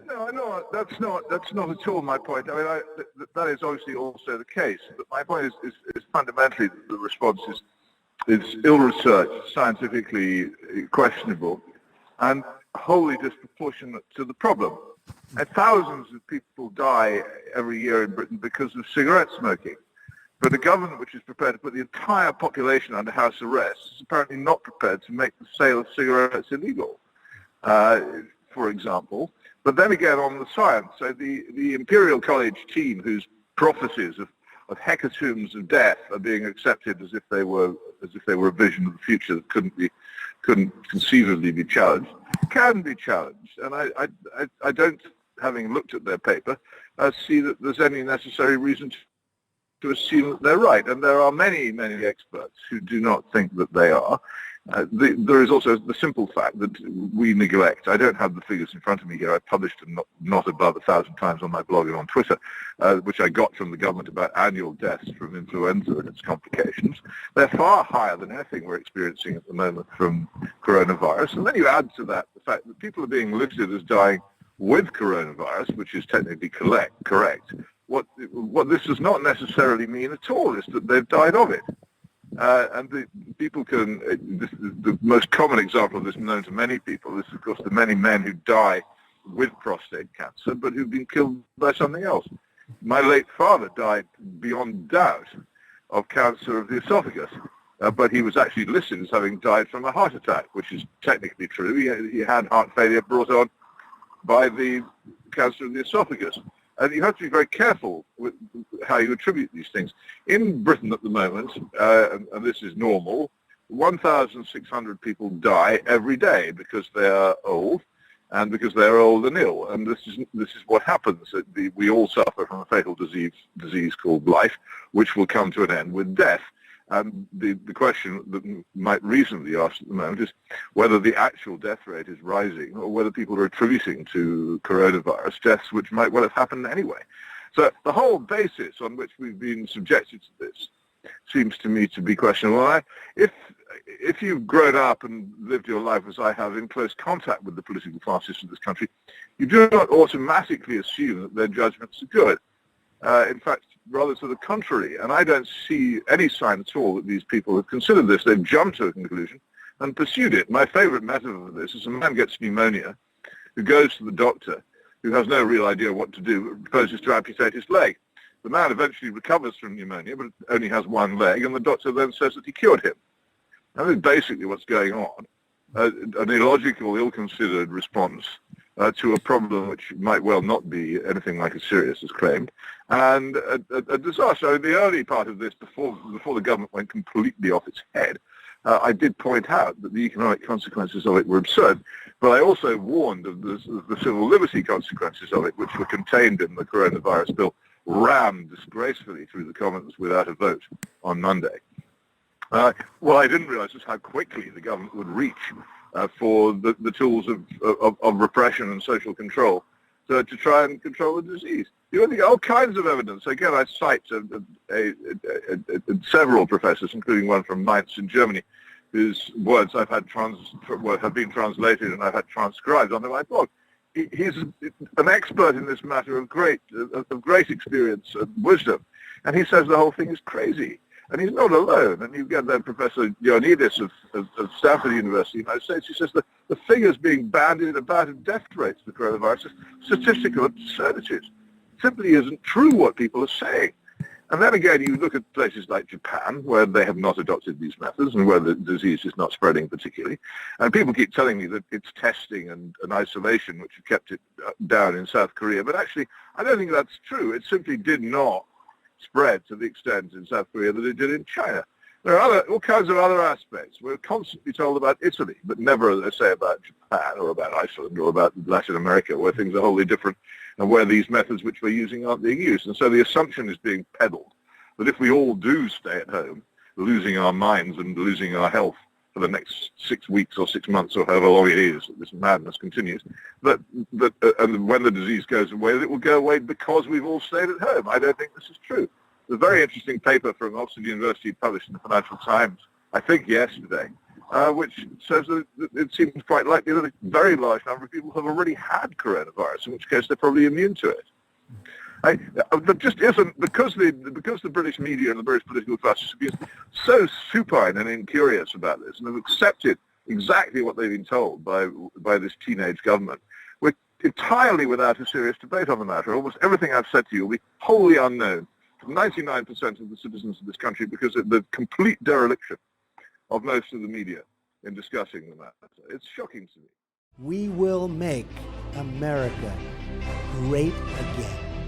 No, that's not at all my point. I mean, that is obviously also the case. But my point is fundamentally that the response is ill-researched, scientifically questionable, and wholly disproportionate to the problem. And thousands of people die every year in Britain because of cigarette smoking. But a government which is prepared to put the entire population under house arrest is apparently not prepared to make the sale of cigarettes illegal, for example. But then again, on the science, so the Imperial College team, whose prophecies of hecatombs of death are being accepted as if they were a vision of the future that couldn't conceivably be challenged, can be challenged. And I don't, having looked at their paper, see that there's any necessary reason to assume that they're right. And there are many, many experts who do not think that they are. There is also the simple fact that we neglect. I don't have the figures in front of me here. I published them not above 1,000 times on my blog and on Twitter, which I got from the government about annual deaths from influenza and its complications. They're far higher than anything we're experiencing at the moment from coronavirus. And then you add to that the fact that people are being listed as dying with coronavirus, which is technically correct. What this does not necessarily mean at all is that they've died of it. And the people the most common example of this known to many people is, of course, the many men who die with prostate cancer, but who've been killed by something else. My late father died beyond doubt of cancer of the esophagus, but he was actually listed as having died from a heart attack, which is technically true. He had heart failure brought on by the cancer of the esophagus. And you have to be very careful with how you attribute these things. In Britain at the moment, and this is normal, 1,600 people die every day because they are old and because they are old and ill. And this is what happens. We all suffer from a fatal disease called life, which will come to an end with death. And the question that might reasonably be asked at the moment is whether the actual death rate is rising or whether people are attributing to coronavirus deaths which might well have happened anyway. So the whole basis on which we've been subjected to this seems to me to be questionable. If you've grown up and lived your life as I have in close contact with the political classes of this country, you do not automatically assume that their judgments are good. In fact, rather to the contrary, and I don't see any sign at all that these people have considered this. They've jumped to a conclusion and pursued it. My favorite metaphor of this is a man gets pneumonia, who goes to the doctor, who has no real idea what to do, but proposes to amputate his leg. The man eventually recovers from pneumonia, but only has one leg, and the doctor then says that he cured him. That is basically what's going on, an illogical, ill-considered response to a problem which might well not be anything like as serious as claimed, and a disaster. In the early part of this, before the government went completely off its head, I did point out that the economic consequences of it were absurd, but I also warned of the civil liberty consequences of it, which were contained in the coronavirus bill, rammed disgracefully through the Commons without a vote on Monday. What I didn't realize was how quickly the government would reach for the tools of repression and social control to try and control the disease. You have all kinds of evidence. Again, I cite several professors, including one from Mainz in Germany, whose words I've had have been translated and I've had transcribed onto my blog. He's an expert in this matter of great experience and wisdom, and he says the whole thing is crazy. And he's not alone. And you get that Professor Ioannidis of Stanford University, United States, he says the figures being bandied about of death rates for coronavirus are statistical absurdities. It simply isn't true what people are saying. And then again, you look at places like Japan, where they have not adopted these methods and where the disease is not spreading particularly. And people keep telling me that it's testing and isolation which have kept it down in South Korea. But actually, I don't think that's true. It simply did not spread to the extent in South Korea that it did in China. There are all kinds of other aspects. We're constantly told about Italy, but never, as I say, about Japan or about Iceland or about Latin America, where things are wholly different and where these methods which we're using aren't being used. And so the assumption is being peddled that if we all do stay at home, losing our minds and losing our health for the next 6 weeks or 6 months or however long it is that this madness continues, and when the disease goes away, it will go away because we've all stayed at home. I don't think this is true. There's a very interesting paper from Oxford University published in the Financial Times, I think yesterday, which says that it seems quite likely that a very large number of people have already had coronavirus, in which case they're probably immune to it. There just isn't, because the British media and the British political classes have been so supine and incurious about this and have accepted exactly what they've been told by this teenage government. We're entirely without a serious debate on the matter. Almost everything I've said to you will be wholly unknown to 99% of the citizens of this country because of the complete dereliction of most of the media in discussing the matter. It's shocking to me. We will make America great again.